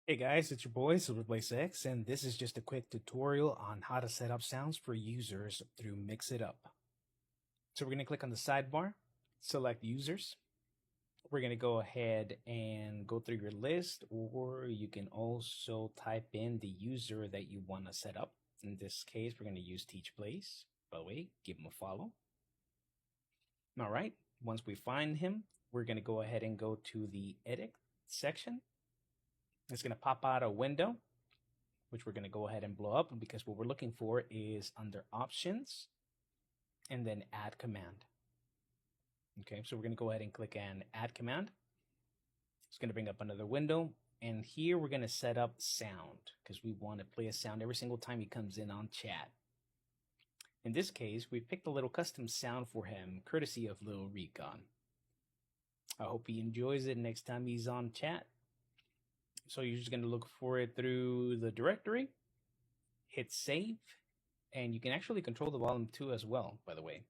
Hey guys, it's your boy SilverBlazeX, and this is just a quick tutorial on how to set up sounds for users through MixIt Up. So we're going to click on the sidebar, select users. We're going to go ahead and go through your list, or you can also type in the user that you want to set up. In this case, we're going to use TeachBlaze. By the way, give him a follow. All right, once we find him, we're going to go ahead and go to the edit section. It's going to pop out a window, which we're going to go ahead and blow up because what we're looking for is under options and then add command. Okay, so we're going to go ahead and click on add command. It's going to bring up another window, and here we're going to set up sound because we want to play a sound every single time he comes in on chat. In this case, we picked a little custom sound for him, courtesy of Lil Recon. I hope he enjoys it next time he's on chat. So you're just going to look for it through the directory, hit save, and you can actually control the volume too as well, by the way.